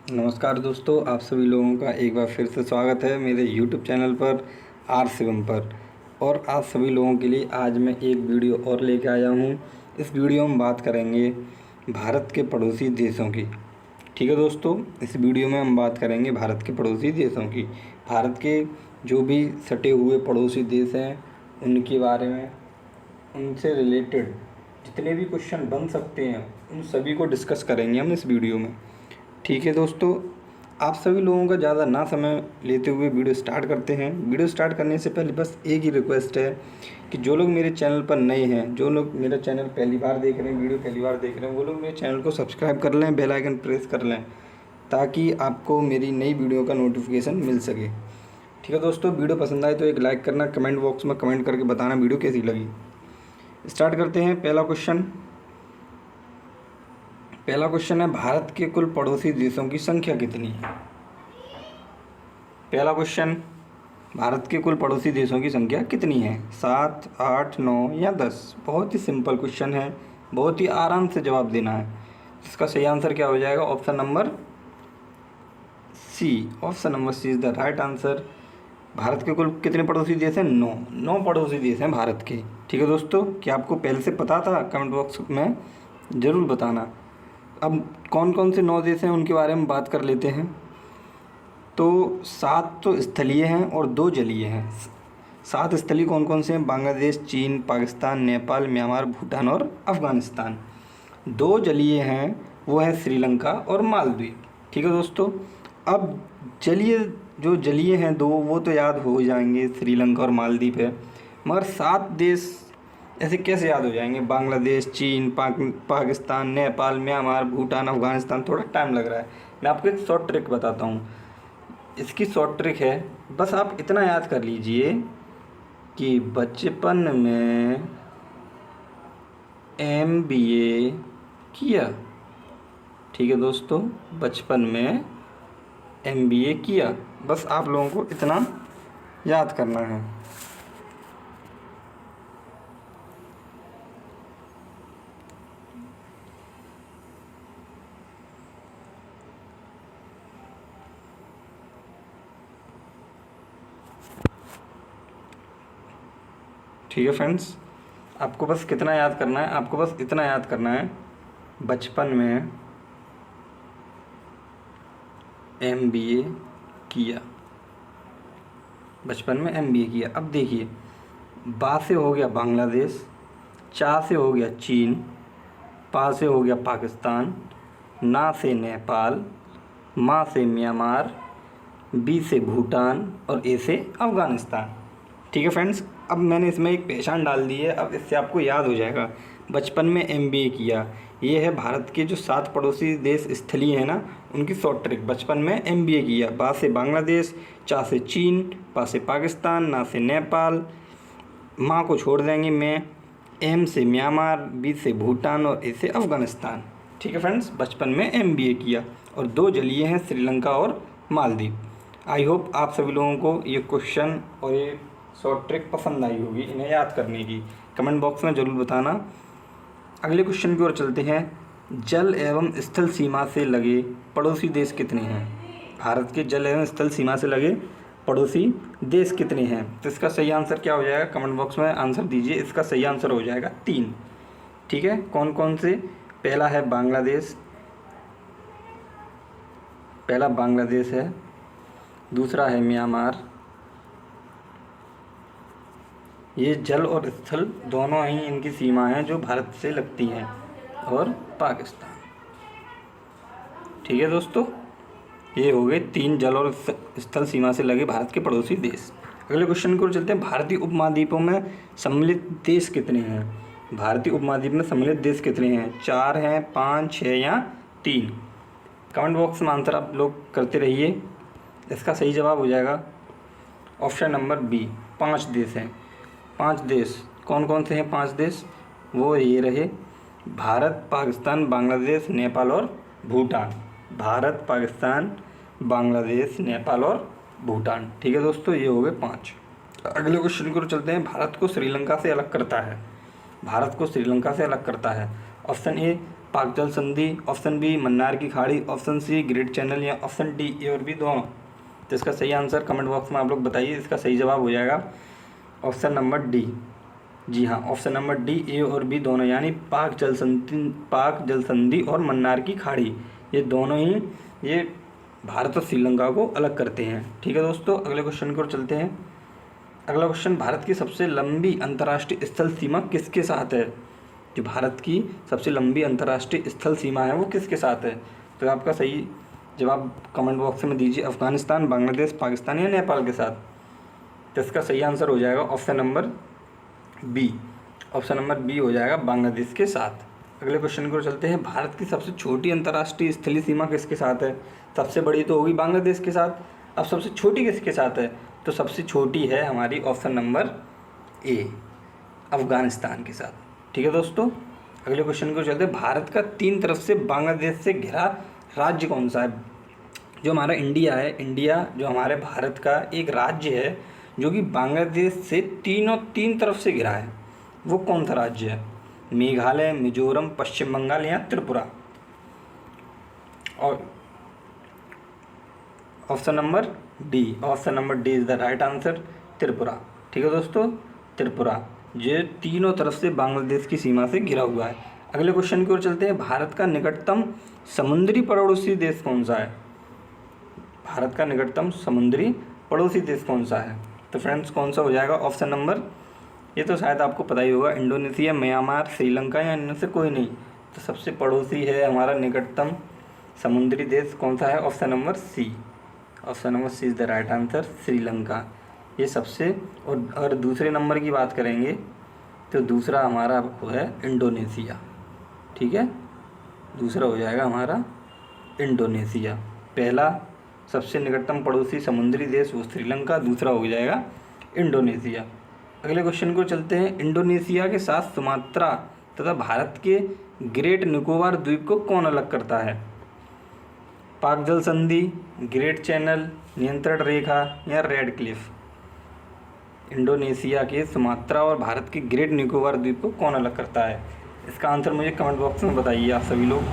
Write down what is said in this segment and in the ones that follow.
नमस्कार दोस्तों, आप सभी लोगों का एक बार फिर से स्वागत है मेरे यूट्यूब चैनल पर आर शिवम पर। और आप सभी लोगों के लिए आज मैं एक वीडियो और लेके आया हूँ। इस वीडियो में बात करेंगे भारत के पड़ोसी देशों की। ठीक है दोस्तों, इस वीडियो में हम बात करेंगे भारत के पड़ोसी देशों की। भारत के जो भी सटे हुए पड़ोसी देश हैं उनके बारे में, उनसे रिलेटेड जितने भी क्वेश्चन बन सकते हैं उन सभी को डिस्कस करेंगे हम इस वीडियो में। ठीक है दोस्तों, आप सभी लोगों का ज़्यादा ना समय लेते हुए वीडियो स्टार्ट करते हैं। वीडियो स्टार्ट करने से पहले बस एक ही रिक्वेस्ट है कि जो लोग मेरे चैनल पर नए हैं, जो लोग मेरा चैनल पहली बार देख रहे हैं, वीडियो पहली बार देख रहे हैं, वो लोग मेरे चैनल को सब्सक्राइब कर लें, बेल आइकन प्रेस कर लें, ताकि आपको मेरी नई वीडियो का नोटिफिकेशन मिल सके। ठीक है दोस्तों, वीडियो पसंद आए तो एक लाइक करना, कमेंट बॉक्स में कमेंट करके बताना वीडियो कैसी लगी। स्टार्ट करते हैं। पहला क्वेश्चन है, भारत के कुल पड़ोसी देशों की संख्या कितनी है। पहला क्वेश्चन, भारत के कुल पड़ोसी देशों की संख्या कितनी है? 7, 8, 9 या 10? बहुत ही सिंपल क्वेश्चन है, बहुत ही आराम से जवाब देना है। इसका सही आंसर क्या हो जाएगा? Option number C. Option number C is the right answer. Bharat के कुल कितने पड़ोसी देश हैं? 9 पड़ोसी देश हैं भारत के। ठीक है दोस्तों, क्या आपको पहले से पता था? कमेंट बॉक्स में ज़रूर बताना। अब कौन कौन से 9 देश हैं उनके बारे में बात कर लेते हैं। तो 7 तो स्थलीय हैं और 2 जलीय हैं। 7 स्थलीय कौन कौन से हैं? बांग्लादेश, चीन, पाकिस्तान, नेपाल, म्यांमार, भूटान और अफ़गानिस्तान। 2 जलीय हैं, वो है श्रीलंका और मालदीव। ठीक है दोस्तों, अब जलीय हैं 2, वो तो याद हो जाएंगे, श्रीलंका और मालदीव है। मगर 7 देश ऐसे कैसे याद हो जाएंगे? बांग्लादेश, चीन, पाकिस्तान, नेपाल, म्यांमार, भूटान, अफ़गानिस्तान। थोड़ा टाइम लग रहा है। मैं आपको एक शॉर्ट ट्रिक बताता हूँ। इसकी शॉर्ट ट्रिक है, बस आप इतना याद कर लीजिए कि बचपन में MBA किया। ठीक है दोस्तों, बचपन में MBA किया। बस आप लोगों को इतना याद करना है। ठीक है फ्रेंड्स, आपको बस कितना याद करना है? आपको बस इतना याद करना है, बचपन में MBA किया। बचपन में MBA किया। अब देखिए, बा से हो गया बांग्लादेश, चा से हो गया चीन, पा से हो गया पाकिस्तान, ना से नेपाल, मा से म्यांमार, बी से भूटान और ए से अफ़गानिस्तान। ठीक है फ्रेंड्स, अब मैंने इसमें एक पहचान डाल दी है, अब इससे आपको याद हो जाएगा। बचपन में MBA किया, ये है भारत के जो 7 पड़ोसी देश स्थलीय हैं ना, उनकी शॉर्ट ट्रिक। बचपन में MBA किया। बा से बांग्लादेश, चा से चीन, पा से पाकिस्तान, ना से नेपाल, माँ को छोड़ देंगे मैं, M से म्यांमार, बी से भूटान और ए से अफ़गानिस्तान। ठीक है फ्रेंड्स, बचपन में MBA किया। और 2 जलीय हैं, श्रीलंका और मालदीव। आई होप आप सभी लोगों को ये क्वेश्चन और ये शॉर्ट ट्रिक पसंद आई होगी, इन्हें याद करने की। कमेंट बॉक्स में ज़रूर बताना। अगले क्वेश्चन की ओर चलते हैं। जल एवं स्थल सीमा से लगे पड़ोसी देश कितने हैं? भारत के जल एवं स्थल सीमा से लगे पड़ोसी देश कितने हैं? तो इसका सही आंसर क्या हो जाएगा? कमेंट बॉक्स में आंसर दीजिए। इसका सही आंसर हो जाएगा 3। ठीक है, कौन कौन से? पहला है बांग्लादेश, पहला बांग्लादेश है। दूसरा है म्यांमार। ये जल और स्थल दोनों ही इनकी सीमा हैं जो भारत से लगती हैं। और पाकिस्तान। ठीक है दोस्तों, ये हो गए 3 जल और स्थल सीमा से लगे भारत के पड़ोसी देश। अगले क्वेश्चन की ओर चलते हैं। भारतीय उपमहाद्वीपों में सम्मिलित देश कितने हैं? भारतीय उपमहाद्वीप में सम्मिलित देश कितने हैं? 4 हैं, 5, 6 या 3? कमेंट बॉक्स में आंसर आप लोग करते रहिए। इसका सही जवाब हो जाएगा ऑप्शन नंबर बी, 5 देश हैं। 5 देश कौन कौन से हैं? 5 देश वो ये रहे, भारत, पाकिस्तान, बांग्लादेश, नेपाल और भूटान। भारत, पाकिस्तान, बांग्लादेश, नेपाल और भूटान। ठीक है दोस्तों, ये हो गए 5। अगले क्वेश्चन की ओर चलते हैं। भारत को श्रीलंका से अलग करता है। भारत को श्रीलंका से अलग करता है। ऑप्शन ए पाक जल संधि, ऑप्शन बी मन्नार की खाड़ी, ऑप्शन सी ग्रेट चैनल, या ऑप्शन डी ए और बी दोनों। तो इसका सही आंसर कमेंट बॉक्स में आप लोग बताइए। इसका सही जवाब हो जाएगा ऑप्शन नंबर डी। जी हाँ, ऑप्शन नंबर डी ए और बी दोनों, यानी पाक जल संधि और मन्नार की खाड़ी, ये दोनों ही ये भारत और श्रीलंका को अलग करते हैं। ठीक है दोस्तों, अगले क्वेश्चन की ओर चलते हैं। अगला क्वेश्चन, भारत की सबसे लंबी अंतर्राष्ट्रीय स्थल सीमा किसके साथ है? जो भारत की सबसे लंबी अंतर्राष्ट्रीय स्थल सीमा है वो किसके साथ है? तो आपका सही जवाब कमेंट बॉक्स में दीजिए। अफगानिस्तान, बांग्लादेश, पाकिस्तान या नेपाल के साथ। तो इसका सही आंसर हो जाएगा option number B. Option number B हो जाएगा बांग्लादेश के साथ। अगले क्वेश्चन की ओर चलते हैं। भारत की सबसे छोटी अंतर्राष्ट्रीय स्थलीय सीमा किसके साथ है? सबसे बड़ी तो होगी बांग्लादेश के साथ, अब सबसे छोटी किसके साथ है? तो सबसे छोटी है हमारी ऑप्शन नंबर ए, अफगानिस्तान के साथ। ठीक है दोस्तों, अगले क्वेश्चन की ओर चलते हैं। भारत का 3 तरफ से बांग्लादेश से घिरा राज्य कौन सा है? जो हमारा इंडिया है, इंडिया जो हमारे भारत का एक राज्य है जो कि बांग्लादेश से 3 तरफ से घिरा है, वो कौन सा राज्य है? मेघालय, मिजोरम, पश्चिम बंगाल या त्रिपुरा? और option number D, option number D is the right answer, Tripura. ठीक है दोस्तों, त्रिपुरा ये 3 तरफ से बांग्लादेश की सीमा से घिरा हुआ है। अगले क्वेश्चन की ओर चलते हैं। भारत का निकटतम समुद्री पड़ोसी देश कौन सा है? भारत का निकटतम समुद्री पड़ोसी देश कौन सा है? तो फ्रेंड्स कौन सा हो जाएगा? ऑप्शन नंबर, ये तो शायद आपको पता ही होगा, इंडोनेशिया, म्यांमार, श्रीलंका या इनमें से कोई नहीं। तो सबसे पड़ोसी है हमारा निकटतम समुद्री देश कौन सा है? Option number C. Option number C is the right answer, Sri Lanka. ये सबसे, और अगर दूसरे नंबर की बात करेंगे तो दूसरा हमारा वो है इंडोनेशिया। ठीक है, दूसरा हो जाएगा हमारा इंडोनेशिया। पहला सबसे निकटतम पड़ोसी समुद्री देश वो श्रीलंका, दूसरा हो जाएगा इंडोनेशिया। अगले क्वेश्चन को चलते हैं। इंडोनेशिया के साथ सुमात्रा तथा भारत के ग्रेट निकोबार द्वीप को कौन अलग करता है? पाक जल संधि, ग्रेट चैनल, नियंत्रण रेखा या रेड क्लिफ? इंडोनेशिया के सुमात्रा और भारत के ग्रेट निकोबार द्वीप को कौन अलग करता है? इसका आंसर मुझे कमेंट बॉक्स में बताइए आप सभी लोग।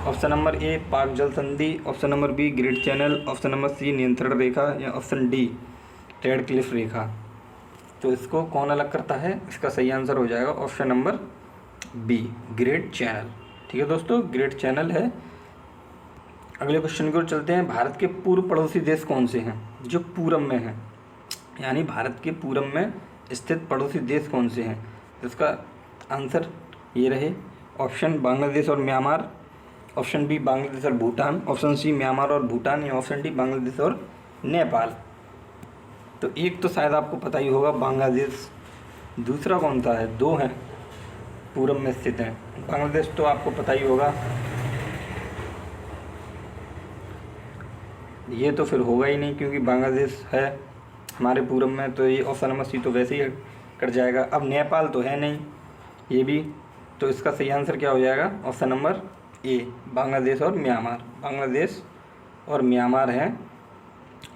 ऑप्शन नंबर ए पाक जल संधि, option number B great channel, option number C नियंत्रण रेखा या ऑप्शन डी रेड क्लिफ रेखा? तो इसको कौन अलग करता है? इसका सही आंसर हो जाएगा option number B, great channel. ठीक है दोस्तों, ग्रेट चैनल है। अगले क्वेश्चन की ओर चलते हैं। भारत के पूर्व पड़ोसी देश कौन से हैं जो पूरब में हैं? यानी भारत के पूरब में स्थित पड़ोसी देश कौन से हैं? इसका आंसर ये रहे, ऑप्शन बांग्लादेश और म्यांमार, ऑप्शन बी बांग्लादेश और भूटान, ऑप्शन सी म्यांमार और भूटान या ऑप्शन डी बांग्लादेश और नेपाल। तो एक तो शायद आपको पता ही होगा बांग्लादेश, दूसरा कौन सा है? 2 हैं पूरब में स्थित हैं। बांग्लादेश तो आपको पता ही होगा, ये तो फिर होगा ही नहीं क्योंकि बांग्लादेश है हमारे पूरब में, तो ये ऑप्शन नंबर सी तो वैसे ही कट जाएगा। अब नेपाल तो है नहीं ये भी, तो इसका सही आंसर क्या हो जाएगा? ऑप्शन नंबर ए, बांग्लादेश और म्यांमार। बांग्लादेश और म्यांमार हैं।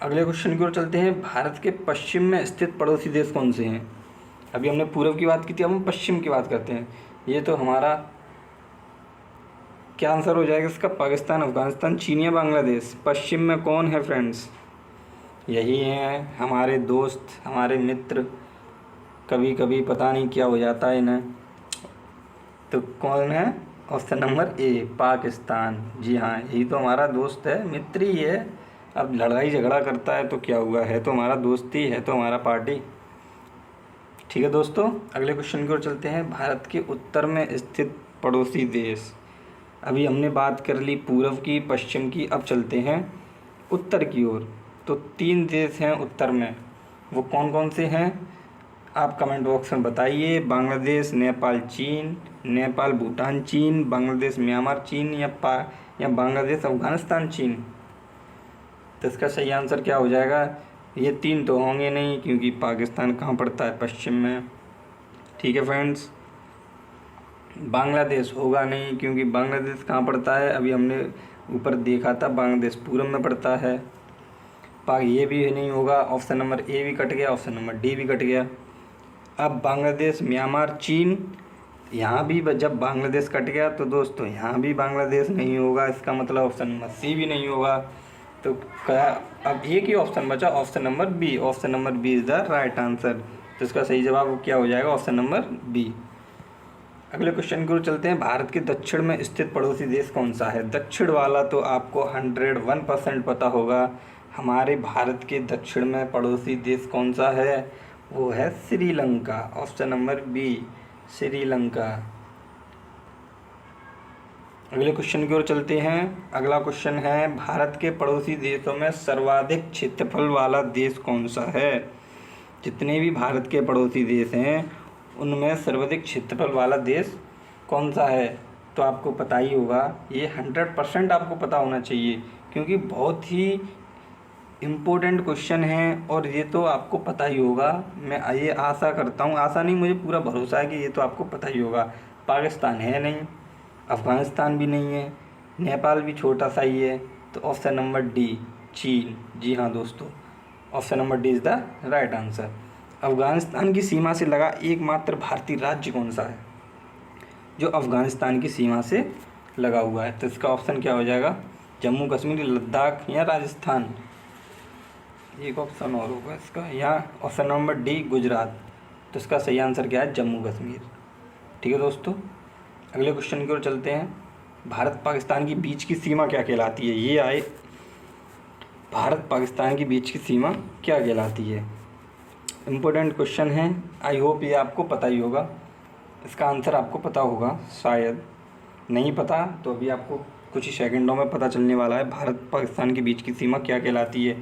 अगले क्वेश्चन की ओर चलते हैं। भारत के पश्चिम में स्थित पड़ोसी देश कौन से हैं? अभी हमने पूर्व की बात की थी, अब हम पश्चिम की बात करते हैं। ये तो हमारा क्या आंसर हो जाएगा इसका? पाकिस्तान, अफगानिस्तान, चीन या बांग्लादेश? पश्चिम में कौन है फ्रेंड्स? यही हैं हमारे दोस्त, हमारे मित्र। कभी कभी पता नहीं क्या हो जाता है इन्हें। तो कौन है? Option number A, Pakistan. जी हाँ, यही तो हमारा दोस्त है, मित्र ही है। अब लड़ाई झगड़ा करता है तो क्या हुआ, है तो हमारा दोस्त ही है, तो हमारा पार्टी। ठीक है दोस्तों, अगले क्वेश्चन की ओर चलते हैं। भारत के उत्तर में स्थित पड़ोसी देश, अभी हमने बात कर ली पूर्व की, पश्चिम की, अब चलते हैं उत्तर की ओर। तो 3 देश हैं उत्तर में, वो कौन कौन से हैं आप कमेंट बॉक्स में बताइए। बांग्लादेश, नेपाल, चीन, नेपाल, भूटान, चीन, बांग्लादेश, म्यांमार, चीन या बांग्लादेश, अफगानिस्तान, चीन? तो इसका सही आंसर क्या हो जाएगा? ये 3 तो होंगे नहीं क्योंकि पाकिस्तान कहाँ पड़ता है? पश्चिम में। ठीक है फ्रेंड्स, बांग्लादेश होगा नहीं क्योंकि बांग्लादेश कहाँ पड़ता है? अभी हमने ऊपर देखा था, बांग्लादेश पूरब में पड़ता है। ये भी नहीं होगा। ऑप्शन नंबर ए भी कट गया, ऑप्शन नंबर डी भी कट गया। अब बांग्लादेश, म्यांमार, चीन यहाँ भी जब बांग्लादेश कट गया तो दोस्तों यहाँ भी बांग्लादेश नहीं होगा, इसका मतलब ऑप्शन नंबर सी भी नहीं होगा। तो क्या, अब एक ही ऑप्शन बचा, option number B. Option number B is the right answer. तो इसका सही जवाब क्या हो जाएगा, ऑप्शन नंबर बी। अगले क्वेश्चन की ओर चलते हैं। भारत के दक्षिण में स्थित पड़ोसी देश कौन सा है? दक्षिण वाला तो आपको 101% पता होगा। हमारे भारत के दक्षिण में पड़ोसी देश कौन सा है? वो है Sri Lanka. Option number B, Sri Lanka. अगले क्वेश्चन की ओर चलते हैं। अगला क्वेश्चन है, भारत के पड़ोसी देशों में सर्वाधिक क्षेत्रफल वाला देश कौन सा है? जितने भी भारत के पड़ोसी देश हैं उनमें सर्वाधिक क्षेत्रफल वाला देश कौन सा है? तो आपको पता ही होगा, ये 100% आपको पता होना चाहिए, क्योंकि बहुत ही इम्पोर्टेंट क्वेश्चन है और ये तो आपको पता ही होगा। मैं ये आशा करता हूँ, आशा नहीं, मुझे पूरा भरोसा है कि ये तो आपको पता ही होगा। पाकिस्तान है नहीं, अफ़गानिस्तान भी नहीं है, नेपाल भी छोटा सा ही है। तो ऑप्शन नंबर डी, चीन। जी हाँ दोस्तों, option number D is the right answer. Afghanistan की सीमा से लगा एकमात्र भारतीय राज्य कौन सा है जो अफ़गानिस्तान की सीमा से लगा हुआ है? तो इसका ऑप्शन क्या हो जाएगा, जम्मू कश्मीर, लद्दाख या राजस्थान? एक ऑप्शन और होगा इसका, या ऑप्शन नंबर डी, गुजरात। तो इसका सही आंसर क्या है, जम्मू कश्मीर। ठीक है दोस्तों, अगले क्वेश्चन की ओर चलते हैं। भारत पाकिस्तान के बीच की सीमा क्या कहलाती है? ये आए, भारत पाकिस्तान के बीच की सीमा क्या कहलाती है? इम्पोर्टेंट क्वेश्चन है, आई होप ये आपको पता ही होगा। इसका आंसर आपको पता होगा, शायद नहीं पता तो अभी आपको कुछ ही सेकंडों में पता चलने वाला है। भारत पाकिस्तान के बीच की सीमा क्या कहलाती है?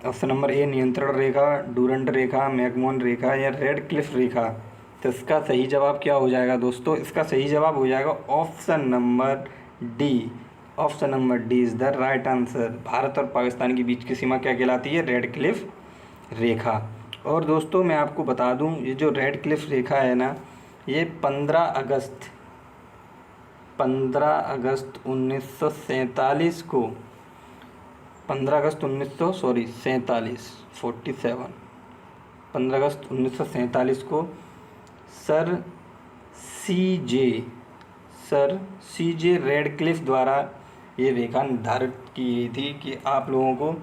ऑप्शन नंबर ए, नियंत्रण रेखा, डूरंट रेखा, मैकमोहन रेखा या रेड क्लिफ रेखा? तो इसका सही जवाब क्या हो जाएगा दोस्तों? इसका सही जवाब हो जाएगा option number D. Option number D is the right answer. Bharat और पाकिस्तान के बीच की सीमा क्या कहलाती है? रेड क्लिफ रेखा। और दोस्तों मैं आपको बता दूं, ये जो रेड क्लिफ रेखा है ना, ये 15 अगस्त 1947 को 15 अगस्त 1947 को सर सी जे रेडक्लिफ द्वारा ये रेखा निर्धारित की गई थी कि आप लोगों को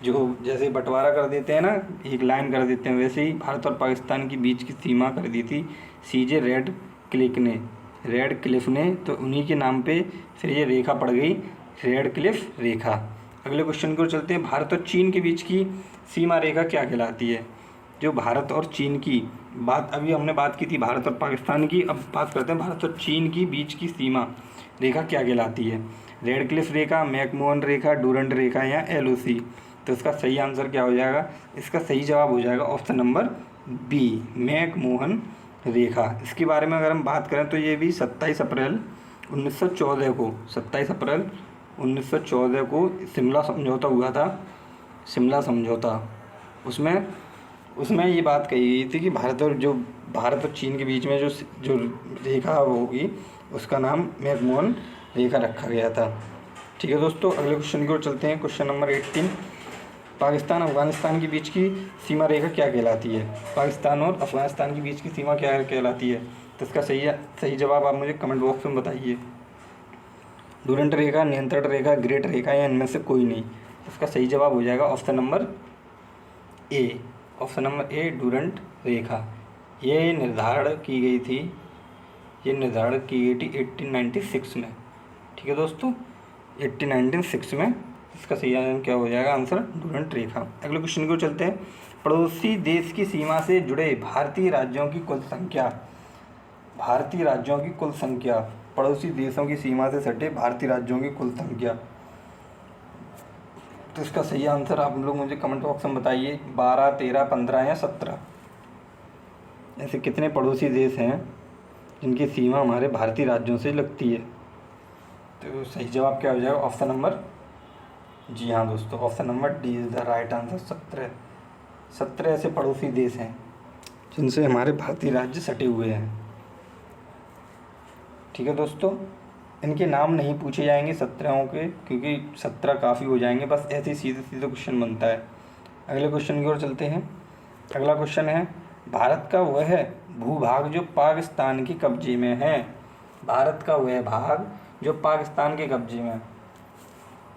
जो जैसे बंटवारा कर देते हैं ना, एक लाइन कर देते हैं, वैसे ही भारत और पाकिस्तान के बीच की सीमा कर दी थी सी जे रेडक्लिफ ने। तो उन्हीं के नाम पे फिर ये रेखा पड़ गई, रेडक्लिफ रेखा। अगले क्वेश्चन की ओर चलते हैं। भारत और चीन के बीच की सीमा रेखा क्या कहलाती है? जो भारत और चीन की बात, अभी हमने बात की थी भारत और पाकिस्तान की, अब बात करते हैं भारत और चीन की बीच की सीमा रेखा क्या कहलाती है? रेडक्लिफ रेखा, मैकमोहन रेखा, डूरंट रेखा या एलओसी? तो इसका सही आंसर क्या हो जाएगा? इसका सही जवाब हो जाएगा ऑप्शन नंबर बी, मैकमोहन रेखा। इसके बारे में अगर हम बात करें तो ये भी 27 अप्रैल 1914 को शिमला समझौता हुआ था, शिमला समझौता। उसमें ये बात कही गई थी कि भारत और चीन के बीच में जो रेखा होगी उसका नाम मैकमोहन रेखा रखा गया था। ठीक है दोस्तों, अगले क्वेश्चन की ओर चलते हैं। क्वेश्चन नंबर 18, पाकिस्तान अफ़गानिस्तान के बीच की सीमा रेखा क्या कहलाती है? पाकिस्तान और अफ़गानिस्तान के बीच की सीमा क्या कहलाती है? तो इसका सही जवाब आप मुझे कमेंट बॉक्स में बताइए। डूरंट रेखा, नियंत्रण रेखा, ग्रेट रेखा या इनमें से कोई नहीं? इसका सही जवाब हो जाएगा option number A. Option number A, Durand रेखा। ये निर्धारण की गई थी 1896 में। ठीक है दोस्तों, 1896 में। इसका सही आंसर क्या हो जाएगा? आंसर डूरंट रेखा। अगले क्वेश्चन को चलते हैं। पड़ोसी देश की सीमा से जुड़े भारतीय राज्यों की कुल संख्या। पड़ोसी देशों की सीमा से सटे भारतीय राज्यों की कुल संख्या। तो इसका सही आंसर आप लोग मुझे कमेंट बॉक्स में बताइए। 12, 13, 15 या 17? ऐसे कितने पड़ोसी देश हैं जिनकी सीमा हमारे भारतीय राज्यों से लगती है? तो सही जवाब क्या हो जाएगा? ऑप्शन नंबर, जी हाँ दोस्तों, option number D is the right answer. 17 ऐसे पड़ोसी देश हैं जिनसे हमारे भारतीय राज्य सटे हुए हैं। ठीक है दोस्तों, इनके नाम नहीं पूछे जाएंगे 17 के, क्योंकि 17 काफ़ी हो जाएंगे, बस ऐसे सीधे सीधे क्वेश्चन बनता है। अगले क्वेश्चन की ओर चलते हैं। अगला क्वेश्चन है, भारत का वह भूभाग जो पाकिस्तान के कब्जे में है। भारत का वह भाग जो पाकिस्तान के कब्जे में है।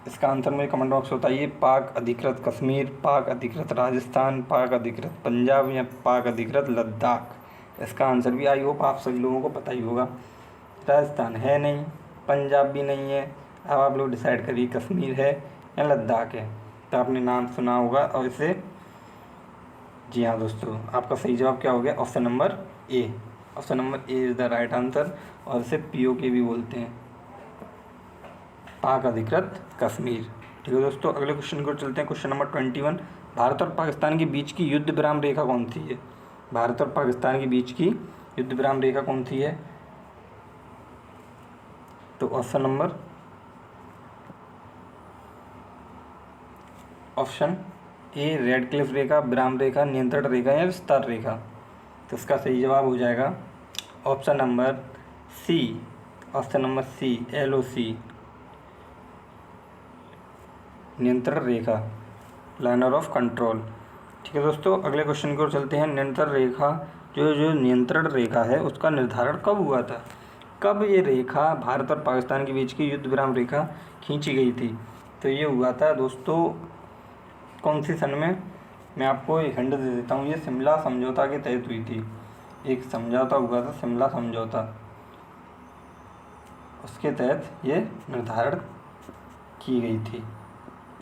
इसका आंसर मुझे कमेंट बॉक्स में बताइए। पाक अधिकृत कश्मीर, पाक अधिकृत राजस्थान, पाक अधिकृत पंजाब या पाक अधिकृत लद्दाख। इसका आंसर भी आई होप आप सभी लोगों को पता ही होगा। राजस्थान है नहीं, पंजाब भी नहीं है। अब आप लोग डिसाइड करिए कश्मीर है या लद्दाख है। तो आपने नाम सुना होगा और इसे, जी हाँ दोस्तों, आपका सही जवाब क्या हो गया? Option number A. Option number A is the right answer. और इसे POK भी बोलते हैं, पाक अधिकृत कश्मीर। ठीक है दोस्तों, अगले क्वेश्चन को चलते हैं। क्वेश्चन नंबर 21, भारत और पाकिस्तान के बीच की युद्ध विराम रेखा कौन सी है? भारत और पाकिस्तान के बीच की युद्ध विराम रेखा कौन सी है? तो ऑप्शन ए रेड क्लिफ रेखा, विराम रेखा, नियंत्रण रेखा या विस्तार रेखा। तो इसका सही जवाब हो जाएगा option number C. Option number C, LOC, नियंत्रण रेखा, लाइनर ऑफ कंट्रोल। ठीक है दोस्तों, अगले क्वेश्चन की ओर चलते हैं। नियंत्रण रेखा, जो नियंत्रण रेखा है उसका निर्धारण कब हुआ था? कब ये रेखा, भारत और पाकिस्तान के बीच की युद्ध विराम रेखा खींची गई थी? तो ये हुआ था दोस्तों कौन सी सन में? मैं आपको एक हिंट दे देता हूँ। ये शिमला समझौता के तहत हुई थी। एक समझौता हुआ था, शिमला समझौता, उसके तहत ये निर्धारण की गई थी,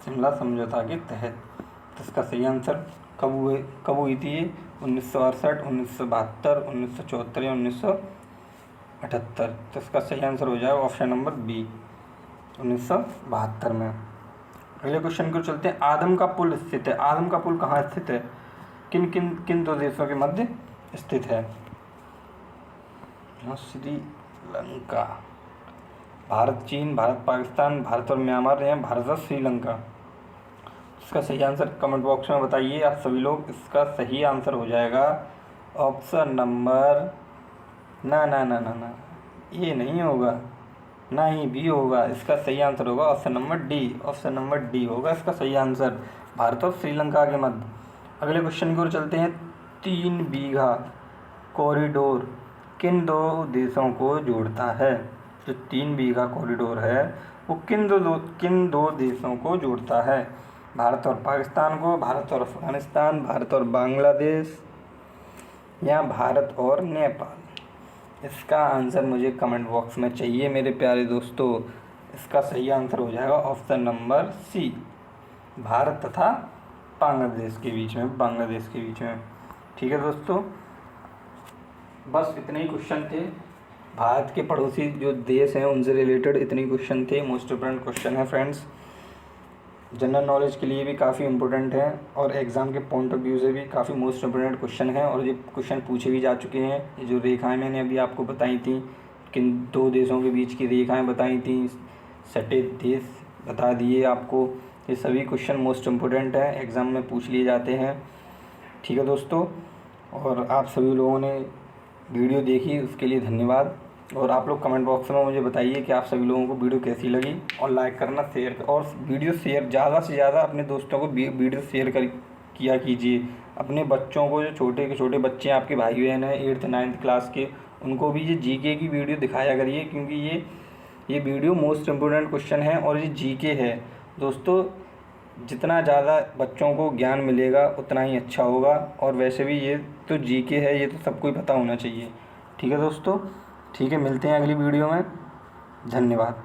शिमला समझौता के तहत। तो इसका सही आंसर कब हुई थी ये? 1968, 1972, 1974 या 1978। तो इसका सही आंसर हो जाएगा ऑप्शन नंबर बी, 1972 में। अगले क्वेश्चन को चलते हैं। आदम का पुल स्थित है। आदम का पुल कहाँ स्थित है? किन दो देशों के मध्य स्थित है? श्रीलंका। भारत चीन, भारत पाकिस्तान, भारत और म्यांमार या भारत और श्रीलंका। इसका सही आंसर कमेंट बॉक्स में बताइए आप सभी लोग। इसका सही आंसर हो जाएगा ऑप्शन नंबर, ना, ये नहीं होगा, ना ही बी होगा। इसका सही आंसर होगा option number D. Option number D होगा इसका सही आंसर, भारत और श्रीलंका के मध्य। अगले क्वेश्चन की ओर चलते हैं। 3 बीघा कॉरिडोर किन दो देशों को जोड़ता है? जो 3 बीघा कॉरिडोर है वो किन दो देशों को जोड़ता है? भारत और पाकिस्तान को, भारत और अफगानिस्तान, भारत और बांग्लादेश या भारत और नेपाल। इसका आंसर मुझे कमेंट बॉक्स में चाहिए मेरे प्यारे दोस्तों। इसका सही आंसर हो जाएगा ऑप्शन नंबर सी, भारत तथा बांग्लादेश के बीच में। ठीक है दोस्तों, बस इतने ही क्वेश्चन थे। भारत के पड़ोसी जो देश हैं उनसे रिलेटेड इतने ही क्वेश्चन थे। मोस्ट इंपोर्टेंट क्वेश्चन है फ्रेंड्स, जनरल नॉलेज के लिए भी काफ़ी इंपॉर्टेंट है और एग्ज़ाम के पॉइंट ऑफ व्यू से भी काफ़ी मोस्ट इंपोर्टेंट क्वेश्चन है। और ये क्वेश्चन पूछे भी जा चुके हैं। ये जो रेखाएं मैंने अभी आपको बताई थी, किन दो देशों के बीच की रेखाएं बताई थी, सटे देश बता दिए आपको, ये सभी क्वेश्चन मोस्ट इंपोर्टेंट है, एग्ज़ाम में पूछ लिए जाते हैं। ठीक है दोस्तों, और आप सभी लोगों ने वीडियो देखी उसके लिए धन्यवाद। और आप लोग कमेंट बॉक्स में मुझे बताइए कि आप सभी लोगों को वीडियो कैसी लगी, और लाइक करना, शेयर, और वीडियो शेयर ज़्यादा से ज़्यादा अपने दोस्तों को वीडियो शेयर किया कीजिए। अपने बच्चों को, जो छोटे छोटे बच्चे हैं आपके भाई बहन हैं 8th 9th क्लास के, उनको भी ये GK की वीडियो दिखाया करिए, क्योंकि ये वीडियो मोस्ट इम्पोर्टेंट क्वेश्चन है और ये GK है दोस्तों। जितना ज़्यादा बच्चों को ज्ञान मिलेगा उतना ही अच्छा होगा। और वैसे भी ये तो GK है, ये तो सबको ही पता होना चाहिए। ठीक है दोस्तों, ठीक है, मिलते हैं अगली वीडियो में। धन्यवाद।